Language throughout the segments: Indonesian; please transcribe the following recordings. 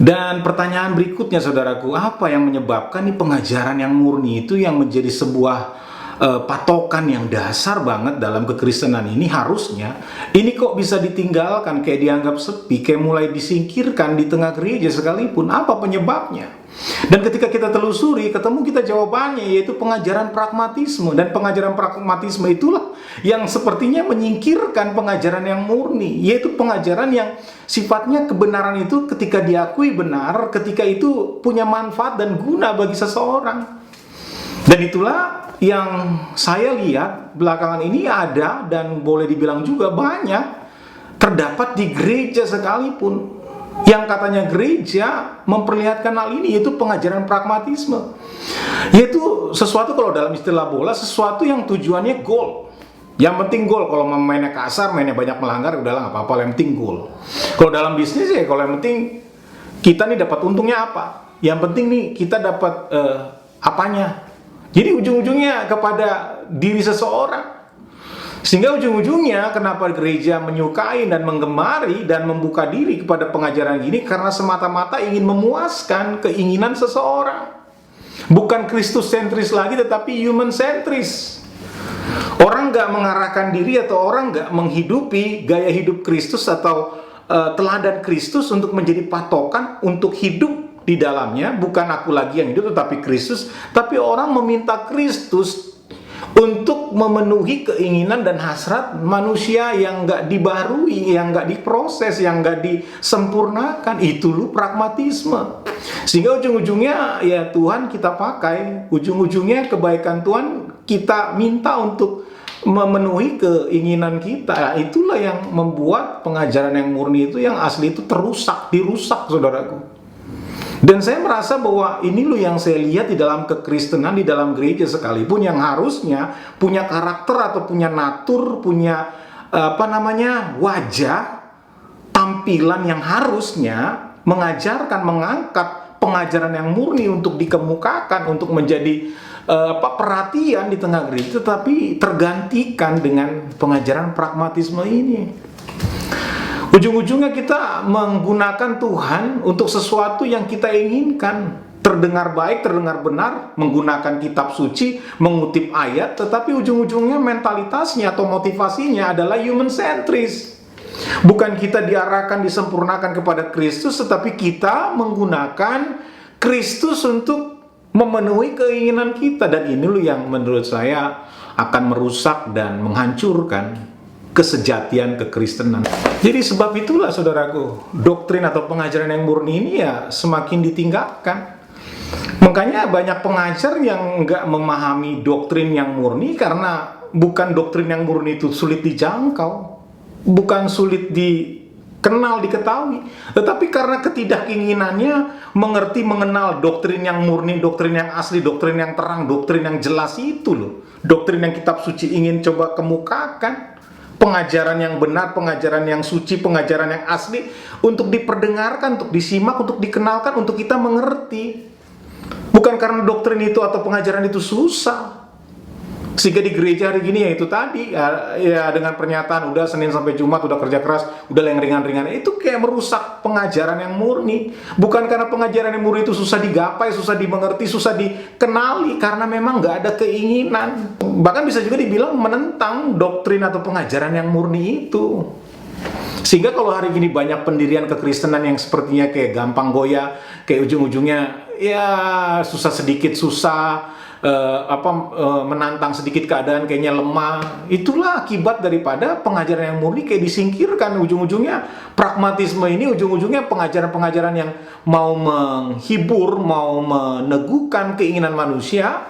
Dan pertanyaan berikutnya saudaraku, apa yang menyebabkan nih pengajaran yang murni itu yang menjadi sebuah patokan yang dasar banget dalam kekristenan ini harusnya ini kok bisa ditinggalkan, kayak dianggap sepi, kayak mulai disingkirkan di tengah gereja sekalipun? Apa penyebabnya? Dan ketika kita telusuri, ketemu kita jawabannya, yaitu pengajaran pragmatisme. Dan pengajaran pragmatisme itulah yang sepertinya menyingkirkan pengajaran yang murni, yaitu pengajaran yang sifatnya kebenaran itu ketika diakui benar, ketika itu punya manfaat dan guna bagi seseorang. Dan itulah yang saya lihat belakangan ini ada, dan boleh dibilang juga banyak terdapat di gereja sekalipun, yang katanya gereja memperlihatkan hal ini, yaitu pengajaran pragmatisme, yaitu sesuatu, kalau dalam istilah bola, sesuatu yang tujuannya gol. Yang penting gol. Kalau mainnya kasar, mainnya banyak melanggar, udahlah nggak apa-apa, yang penting gol. Kalau dalam bisnis ya, kalau yang penting kita nih dapat untungnya apa, yang penting nih kita dapat apanya. Jadi ujung-ujungnya kepada diri seseorang. Sehingga ujung-ujungnya kenapa gereja menyukai dan menggemari dan membuka diri kepada pengajaran ini, karena semata-mata ingin memuaskan keinginan seseorang. Bukan Kristus sentris lagi, tetapi human sentris. Orang nggak mengarahkan diri, atau orang nggak menghidupi gaya hidup Kristus atau teladan Kristus untuk menjadi patokan untuk hidup di dalamnya. Bukan aku lagi yang hidup, tetapi Kristus. Tapi orang meminta Kristus untuk memenuhi keinginan dan hasrat manusia yang nggak dibarui, yang nggak diproses, yang nggak disempurnakan. Itu lu pragmatisme. Sehingga ujung-ujungnya ya Tuhan kita pakai, ujung-ujungnya kebaikan Tuhan kita minta untuk memenuhi keinginan kita. Itulah yang membuat pengajaran yang murni itu, yang asli itu dirusak saudaraku. Dan saya merasa bahwa ini loh yang saya lihat di dalam kekristenan, di dalam gereja sekalipun, yang harusnya punya karakter atau punya natur, punya wajah, tampilan yang harusnya mengajarkan, mengangkat pengajaran yang murni untuk dikemukakan, untuk menjadi perhatian di tengah gereja, tetapi tergantikan dengan pengajaran pragmatisme ini. Ujung-ujungnya kita menggunakan Tuhan untuk sesuatu yang kita inginkan. Terdengar baik, terdengar benar, menggunakan kitab suci, mengutip ayat, tetapi ujung-ujungnya mentalitasnya atau motivasinya adalah human centris. Bukan kita diarahkan, disempurnakan kepada Kristus, tetapi kita menggunakan Kristus untuk memenuhi keinginan kita. Dan ini loh yang menurut saya akan merusak dan menghancurkan kesejatian kekristenan. Jadi sebab itulah saudaraku, doktrin atau pengajaran yang murni ini ya semakin ditinggalkan. Makanya banyak pengajar yang nggak memahami doktrin yang murni, karena bukan doktrin yang murni itu sulit dijangkau, bukan sulit dikenal, diketahui, tetapi karena ketidakinginannya mengerti, mengenal doktrin yang murni, doktrin yang asli, doktrin yang terang, doktrin yang jelas itu loh. Doktrin yang kitab suci ingin coba kemukakan. Pengajaran yang benar, pengajaran yang suci, pengajaran yang asli, untuk diperdengarkan, untuk disimak, untuk dikenalkan, untuk kita mengerti. Bukan karena doktrin itu atau pengajaran itu susah. Sehingga di gereja hari gini ya itu tadi, ya dengan pernyataan udah Senin sampai Jumat udah kerja keras, udah yang ringan-ringan, itu kayak merusak pengajaran yang murni. Bukan karena pengajaran yang murni itu susah digapai, susah dimengerti, susah dikenali, karena memang nggak ada keinginan. Bahkan bisa juga dibilang menentang doktrin atau pengajaran yang murni itu. Sehingga kalau hari ini banyak pendirian kekristenan yang sepertinya kayak gampang goyah, kayak ujung-ujungnya ya susah sedikit susah, menantang sedikit keadaan kayaknya lemah. Itulah akibat daripada pengajaran yang murni kayak disingkirkan. Ujung-ujungnya pragmatisme ini, ujung-ujungnya pengajaran-pengajaran yang mau menghibur, mau meneguhkan keinginan manusia,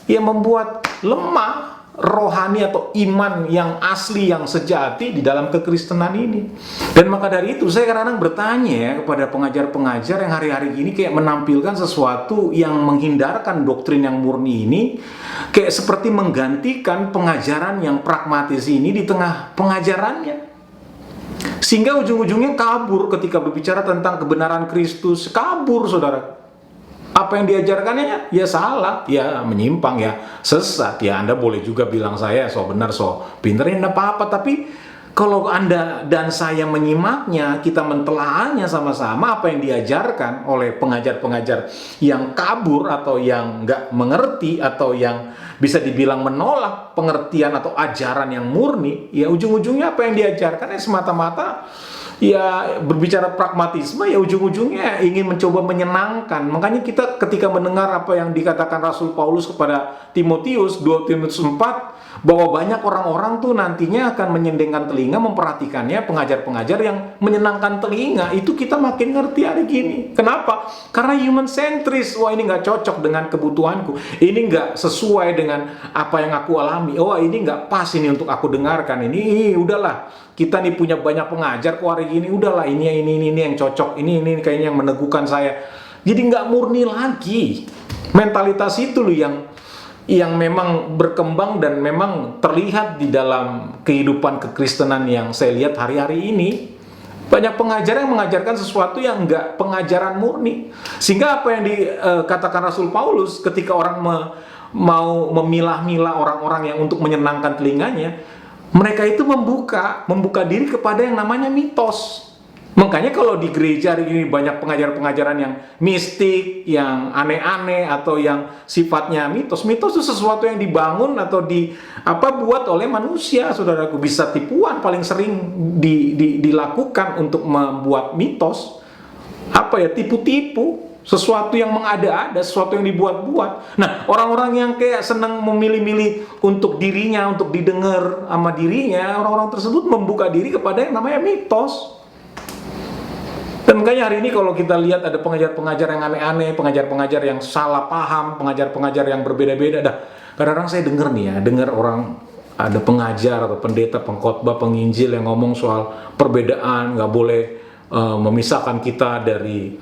yang membuat lemah rohani atau iman yang asli, yang sejati di dalam kekristenan ini. Dan maka dari itu saya kadang-kadang bertanya ya kepada pengajar-pengajar yang hari-hari ini kayak menampilkan sesuatu yang menghindarkan doktrin yang murni ini, kayak seperti menggantikan pengajaran yang pragmatis ini di tengah pengajarannya. Sehingga ujung-ujungnya kabur ketika berbicara tentang kebenaran Kristus. Kabur saudara. Apa yang diajarkannya ya salah, ya menyimpang, ya sesat. Ya Anda boleh juga bilang saya so benar, so pinter, ya enggak apa-apa. Tapi kalau Anda dan saya menyimaknya, kita mentelaahnya sama-sama apa yang diajarkan oleh pengajar-pengajar yang kabur atau yang nggak mengerti atau yang bisa dibilang menolak pengertian atau ajaran yang murni, ya ujung-ujungnya apa yang diajarkan ya semata-mata ya berbicara pragmatisme, ya ujung-ujungnya ingin mencoba menyenangkan. Makanya kita ketika mendengar apa yang dikatakan Rasul Paulus kepada Timotius, 2 Timotius 4, bahwa banyak orang-orang tuh nantinya akan menyendengkan telinga memperhatikannya pengajar-pengajar yang menyenangkan telinga. Itu kita makin ngerti hari gini. Kenapa? Karena human centris. Wah, ini nggak cocok dengan kebutuhanku. Ini nggak sesuai dengan apa yang aku alami. Oh, ini nggak pas ini untuk aku dengarkan. Ini udahlah. Kita nih punya banyak pengajar kok hari gini. Udahlah, ini yang cocok. Ini kayaknya yang meneguhkan saya. Jadi nggak murni lagi. Mentalitas itu loh yang memang berkembang dan memang terlihat di dalam kehidupan kekristenan yang saya lihat hari-hari ini. Banyak pengajar yang mengajarkan sesuatu yang enggak pengajaran murni. Sehingga apa yang dikatakan Rasul Paulus ketika orang mau memilah-milah orang-orang yang untuk menyenangkan telinganya, mereka itu membuka diri kepada yang namanya mitos. Makanya kalau di gereja hari ini banyak pengajaran-pengajaran yang mistik, yang aneh-aneh atau yang sifatnya mitos. Mitos itu sesuatu yang dibangun atau buat oleh manusia, saudaraku. Bisa tipuan paling sering dilakukan untuk membuat mitos. Tipu-tipu, sesuatu yang mengada-ada, sesuatu yang dibuat-buat. Nah, orang-orang yang kayak senang memilih-milih untuk dirinya, untuk didengar sama dirinya, orang-orang tersebut membuka diri kepada yang namanya mitos. Dan makanya hari ini kalau kita lihat ada pengajar-pengajar yang aneh-aneh, pengajar-pengajar yang salah paham, pengajar-pengajar yang berbeda-beda. Kadang-kadang saya dengar orang ada pengajar atau pendeta, pengkhotbah, penginjil yang ngomong soal perbedaan, nggak boleh memisahkan kita dari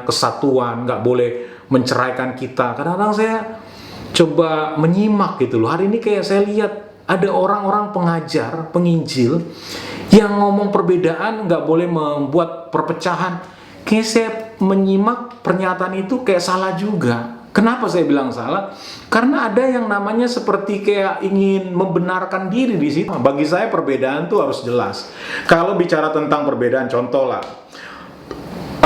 kesatuan, nggak boleh menceraikan kita. Kadang-kadang saya coba menyimak gitu loh. Hari ini kayak saya lihat ada orang-orang pengajar, penginjil yang ngomong perbedaan nggak boleh membuat perpecahan. Kayak saya menyimak pernyataan itu kayak salah juga. Kenapa saya bilang salah? Karena ada yang namanya seperti kayak ingin membenarkan diri di situ. Bagi saya perbedaan tuh harus jelas. Kalau bicara tentang perbedaan, contoh lah,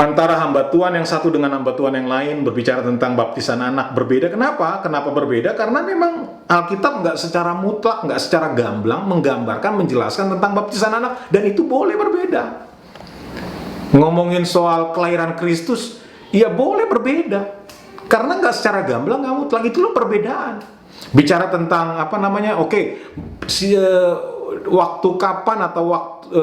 antara hamba Tuhan yang satu dengan hamba Tuhan yang lain, berbicara tentang baptisan anak, berbeda. Kenapa? Kenapa berbeda? Karena memang Alkitab nggak secara mutlak, nggak secara gamblang menggambarkan, menjelaskan tentang baptisan anak, dan itu boleh berbeda. Ngomongin soal kelahiran Kristus, ya boleh berbeda. Karena nggak secara gamblang, nggak mutlak, itu loh perbedaan. Bicara tentang waktu kapan atau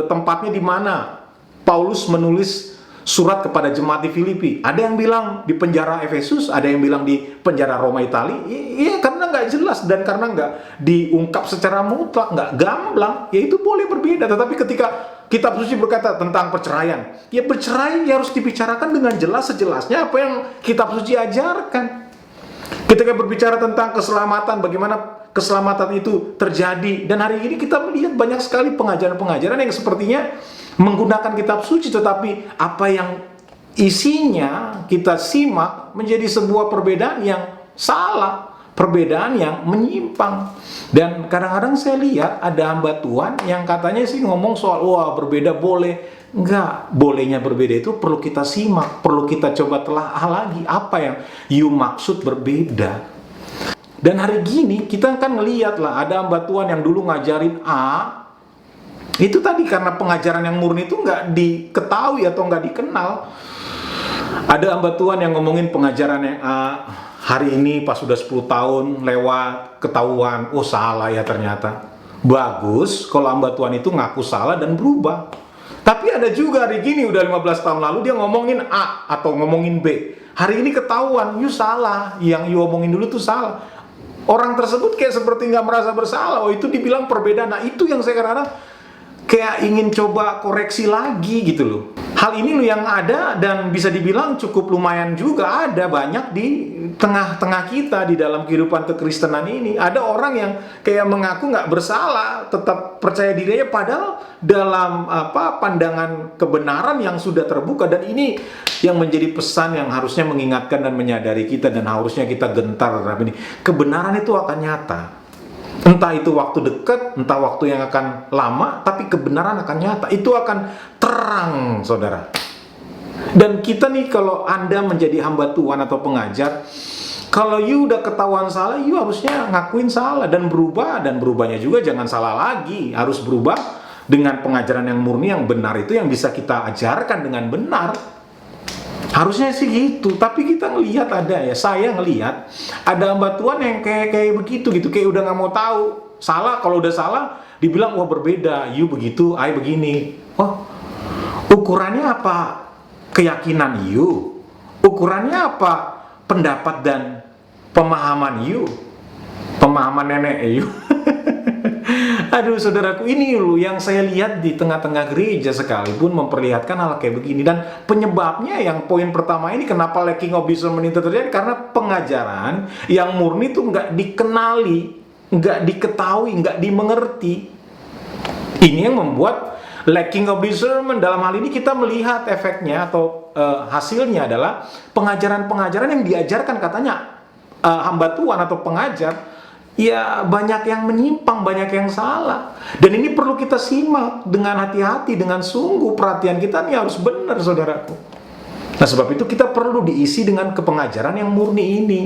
tempatnya di mana Paulus menulis surat kepada jemaat di Filipi. Ada yang bilang di penjara Efesus, ada yang bilang di penjara Roma Itali. Iya, karena nggak jelas dan karena nggak diungkap secara mutlak, nggak gamblang, ya itu boleh berbeda. Tetapi ketika Kitab Suci berkata tentang perceraian, ya bercerai ya harus dibicarakan dengan jelas sejelasnya apa yang Kitab Suci ajarkan. Ketika berbicara tentang keselamatan, bagaimana keselamatan itu terjadi, dan hari ini kita melihat banyak sekali pengajaran-pengajaran yang sepertinya menggunakan Kitab Suci, tetapi apa yang isinya kita simak menjadi sebuah perbedaan yang salah, perbedaan yang menyimpang. Dan kadang-kadang saya lihat ada hamba Tuhan yang katanya sih ngomong soal berbeda boleh. Enggak, bolehnya berbeda itu perlu kita simak, perlu kita coba telaah lagi apa yang you maksud berbeda. Dan hari gini kita kan ngelihat lah ada hamba Tuhan yang dulu ngajarin A, itu tadi karena pengajaran yang murni itu nggak diketahui atau nggak dikenal. Ada hamba Tuhan yang ngomongin pengajaran yang A, hari ini pas sudah 10 tahun lewat ketahuan, salah ya ternyata. Bagus kalau hamba Tuhan itu ngaku salah dan berubah. Tapi ada juga hari gini udah 15 tahun lalu dia ngomongin A atau ngomongin B. Hari ini ketahuan, you salah, yang you ngomongin dulu tuh salah. Orang tersebut kayak seperti nggak merasa bersalah. Itu dibilang perbedaan. Nah itu yang saya kadang-kadang kayak ingin coba koreksi lagi gitu loh. Hal ini loh yang ada dan bisa dibilang cukup lumayan juga ada banyak di tengah-tengah kita di dalam kehidupan kekristenan ini. Ada orang yang kayak mengaku nggak bersalah, tetap percaya diri aja, padahal dalam pandangan kebenaran yang sudah terbuka. Dan ini yang menjadi pesan yang harusnya mengingatkan dan menyadari kita dan harusnya kita gentar terhadap ini. Kebenaran itu akan nyata. Entah itu waktu dekat, entah waktu yang akan lama, tapi kebenaran akan nyata. Itu akan terang, saudara. Dan kita nih, kalau Anda menjadi hamba Tuhan atau pengajar, kalau you udah ketahuan salah, you harusnya ngakuin salah dan berubah. Dan berubahnya juga jangan salah lagi. Harus berubah dengan pengajaran yang murni, yang benar itu yang bisa kita ajarkan dengan benar. Harusnya sih gitu, tapi kita ngelihat saya ngelihat ada hamba Tuhan yang kayak begitu gitu, kayak udah nggak mau tahu. Salah, kalau udah salah dibilang wah berbeda, you begitu, I begini. Oh, ukurannya apa? Keyakinan you? Ukurannya apa? Pendapat dan pemahaman you? Pemahaman nenek you? Aduh saudaraku, ini loh yang saya lihat di tengah-tengah gereja sekalipun memperlihatkan hal kayak begini. Dan penyebabnya yang poin pertama ini, kenapa lacking of discernment itu terjadi? Karena pengajaran yang murni itu nggak dikenali, nggak diketahui, nggak dimengerti. Ini yang membuat lacking of discernment. Dalam hal ini kita melihat efeknya atau hasilnya adalah pengajaran-pengajaran yang diajarkan katanya hamba Tuhan atau pengajar, ya banyak yang menyimpang, banyak yang salah. Dan ini perlu kita simak dengan hati-hati, dengan sungguh. Perhatian kita nih harus benar, saudaraku. Nah, sebab itu kita perlu diisi dengan kepengajaran yang murni ini.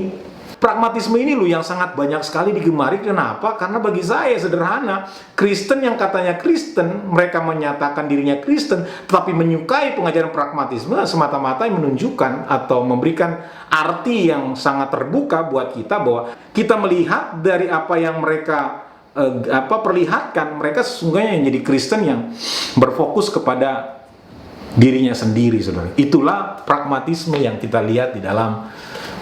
Pragmatisme ini loh yang sangat banyak sekali digemari. Kenapa? Karena bagi saya sederhana. Kristen yang katanya Kristen, mereka menyatakan dirinya Kristen, tetapi menyukai pengajaran pragmatisme, semata-mata yang menunjukkan atau memberikan arti yang sangat terbuka buat kita bahwa kita melihat dari apa yang mereka perlihatkan, mereka sesungguhnya jadi Kristen yang berfokus kepada dirinya sendiri, saudara. Itulah pragmatisme yang kita lihat di dalam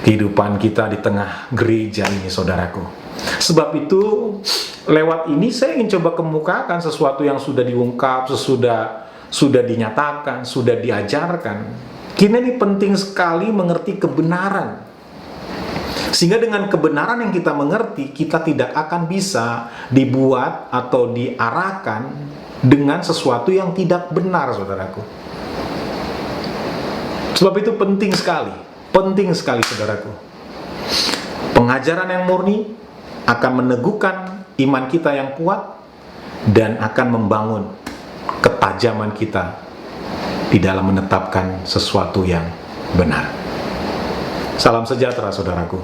kehidupan kita di tengah gereja ini, saudaraku. Sebab itu, lewat ini saya ingin coba kemukakan sesuatu yang sudah diungkap, sudah dinyatakan, sudah diajarkan. Kini ini penting sekali mengerti kebenaran. Sehingga dengan kebenaran yang kita mengerti, kita tidak akan bisa dibuat atau diarahkan dengan sesuatu yang tidak benar, saudaraku. Sebab itu penting sekali. Penting sekali, saudaraku. Pengajaran yang murni akan meneguhkan iman kita yang kuat dan akan membangun ketajaman kita di dalam menetapkan sesuatu yang benar. Salam sejahtera, saudaraku.